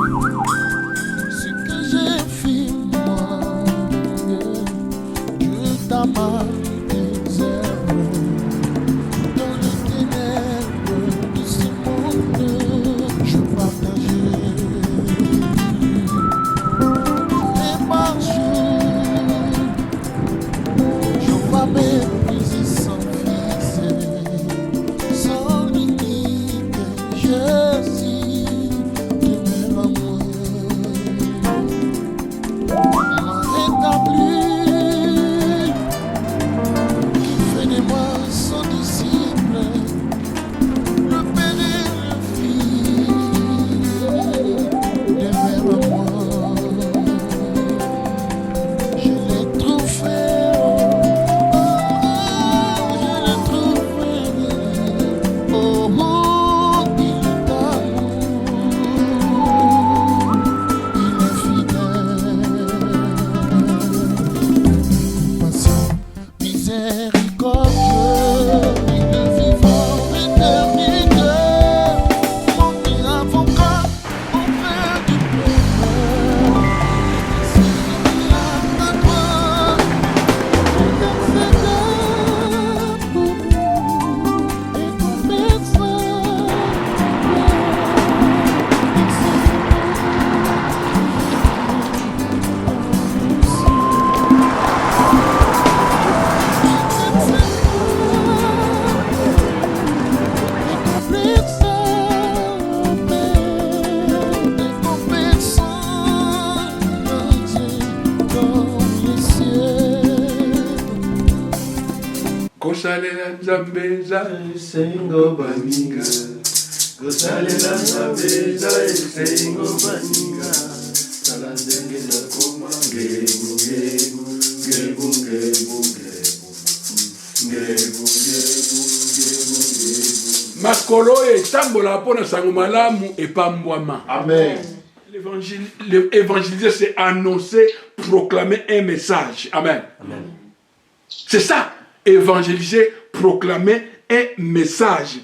Ce que j'ai fait, moi, Dieu t'a mal désert. Dans les ténèbres de ce monde, je partageais les marches. Je vois mes plaisirs sans fixer, sans limite. Je suis demeure à moi. Rétabli, qui fait de moi son disciple, le Père et le Fils demeure à moi. Je l'ai trouvé, je l'ai trouvé, oh, il est amour, il est fidèle. Patient, miséricordieux, il est vivant, éternel, mon avocat auprès du Père. S'il y a ta gloire, intercédant pour nous et ton message. Kosalela Nzambe za Esengo baninga, kosalela Nzambe za esengo baninga, tala ndenge nakoma ngebu ngebu ngebu ngebu ngebu ngebu ngebu ngebu. makolo etambola mpona sango malamu epambwama. Amen. Évangéliser, c'est annoncer, proclamer un message. Amen. Amen. C'est ça. Évangéliser, proclamer un message.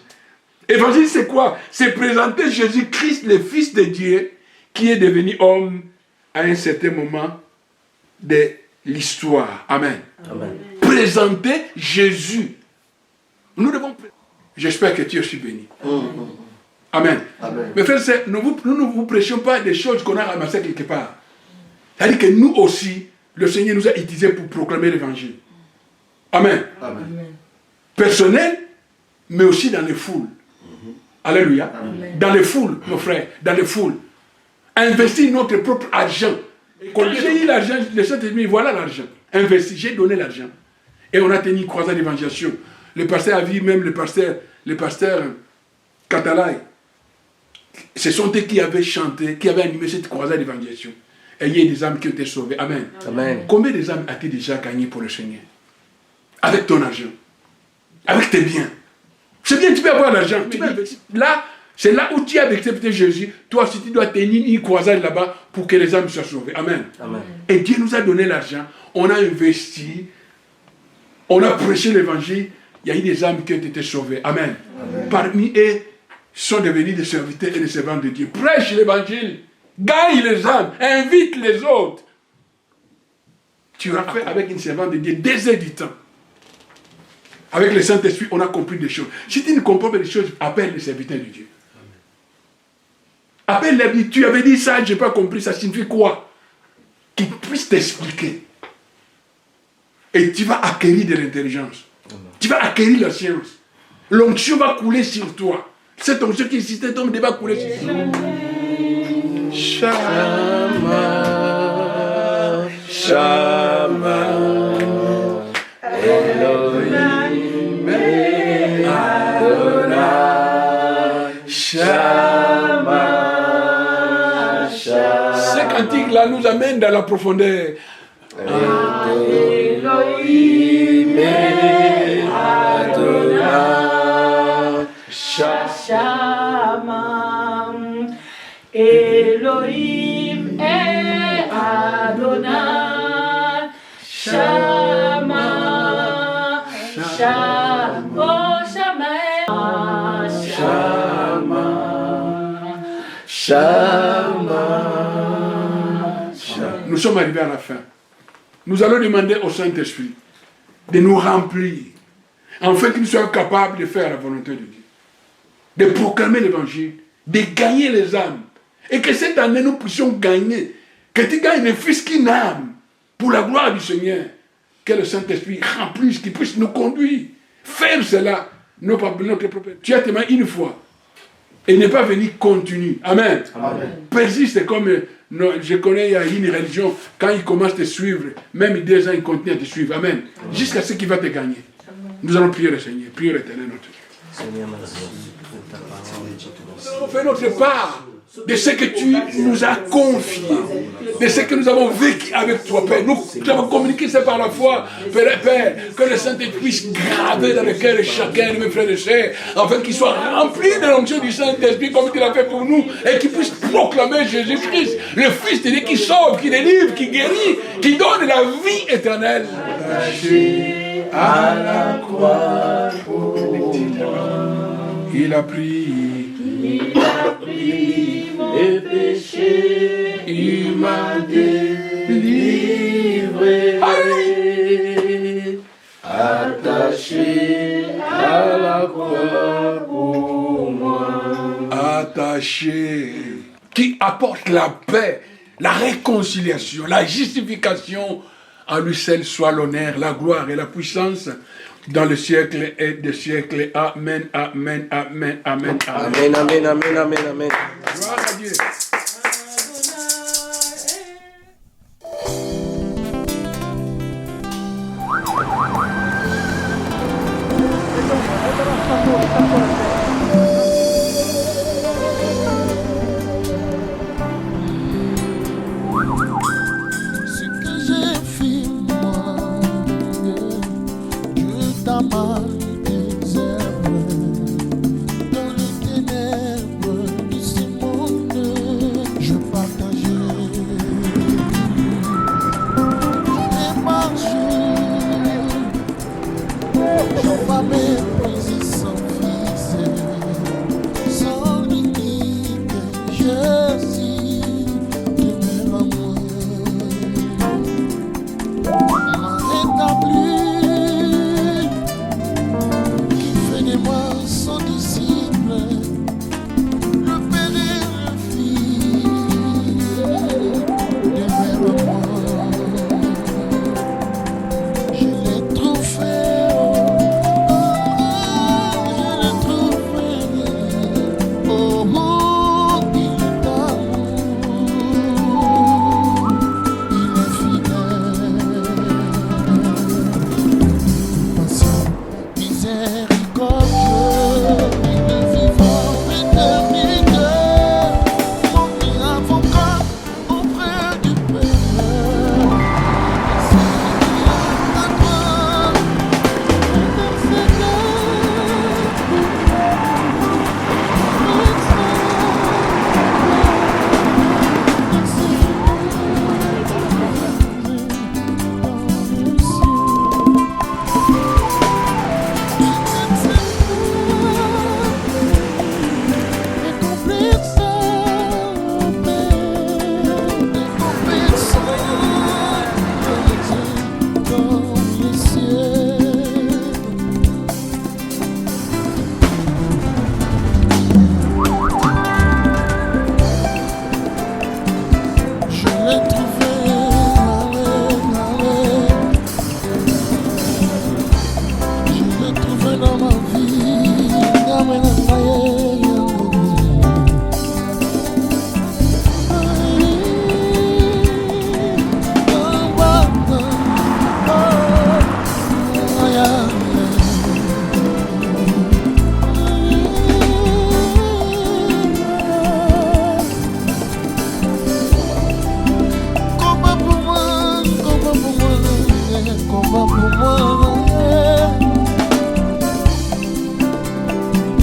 Évangéliser, c'est quoi? C'est présenter Jésus-Christ, le Fils de Dieu, qui est devenu homme à un certain moment de l'histoire. Amen. Amen. Présenter Jésus. Nous devons... J'espère que tu es aussi béni. Amen. Amen. Mais frères, nous ne vous prêchons pas des choses qu'on a ramassées quelque part. C'est-à-dire que nous aussi, le Seigneur nous a utilisés pour proclamer l'évangile. Amen. Amen. Personnel, mais aussi dans les foules. Alléluia. Amen. Dans les foules, nos frères, dans les foules. Investir notre propre argent. Quand j'ai eu l'argent, le Saint-Esprit, voilà l'argent. Investi, j'ai donné l'argent. Et on a tenu une croisade d'évangélisation. Le pasteur a vu même le pasteur Katalai. Ce sont eux qui avaient chanté, qui avaient animé cette croisade d'évangélisation. Et il y a des âmes qui ont été sauvées. Amen. Amen. Combien des âmes as-tu déjà gagné pour le Seigneur? Avec ton argent. Avec tes biens. C'est bien, tu peux avoir l'argent. Là, c'est là où tu as accepté Jésus. Toi aussi, tu dois tenir une croisade là-bas pour que les âmes soient sauvées. Amen. Amen. Et Dieu nous a donné l'argent. On a investi. On a prêché l'évangile. Il y a eu des âmes qui ont été sauvées. Amen. Amen. Parmi eux, sont devenus des serviteurs et des servantes de Dieu. Prêche l'évangile. Gagne les âmes. Invite les autres. Tu as fait avec une servante de Dieu 2 heures du temps. Avec le Saint-Esprit, on a compris des choses. Si tu ne comprends pas des choses, appelle les serviteurs de Dieu. Appelle-les. Tu avais dit ça, je n'ai pas compris. Ça signifie quoi? Qu'ils puissent t'expliquer. Et tu vas acquérir de l'intelligence. Tu vas acquérir la science. L'onction va couler sur toi. Cette onction qui existe, cet homme va couler sur toi. Shama, Shama, Elohim, Adonai, Shama, Shama. Ces cantiques-là nous amènent dans la profondeur. Elohim, Adonai, Shama, Elohim et Adonai, Shama, Shama, oh Shama, Shama, Shama. Nous sommes arrivés à la fin. Nous allons demander au Saint-Esprit de nous remplir, afin que nous soyons capables de faire la volonté de Dieu, de proclamer l'évangile, de gagner les âmes, et que cette année nous puissions gagner, que tu gagnes le fils qui n'âme, pour la gloire du Seigneur, que le Saint-Esprit remplisse, qu'il puisse nous conduire, faire cela, notre propre. Tu as témoigné une fois, et n'est pas venu continue. Amen. Amen. Persiste comme, je connais, il y a une religion, quand il commence à te suivre, même 2 ans, il continue à te suivre. Amen. Jusqu'à ce qu'il va te gagner. Nous allons prier le Seigneur, prier l'Éternel notre Dieu. Seigneur, merci pour ta parole. Nous avons fait notre part de ce que tu nous as confié, de ce que nous avons vécu avec toi, Père. Nous avons communiqué ça par la foi, Père, que le Saint-Esprit puisse graver dans le cœur de chacun de mes frères et sœurs, afin qu'il soit rempli de l'onction du Saint-Esprit comme il l'a fait pour nous, et qu'il puisse proclamer Jésus-Christ, le Fils de Dieu qui sauve, qui délivre, qui guérit, qui donne la vie éternelle. Attaché à la croix pour moi. Il a pris. Il a pris mes péchés, il m'a délivré. Attaché à la croix pour moi. Attaché. Qui apporte la paix, la réconciliation, la justification. À lui seul soit l'honneur, la gloire et la puissance dans le siècle et des siècles. Amen, amen, amen, amen, amen. Amen, amen, amen, amen, amen. Gloire à Dieu.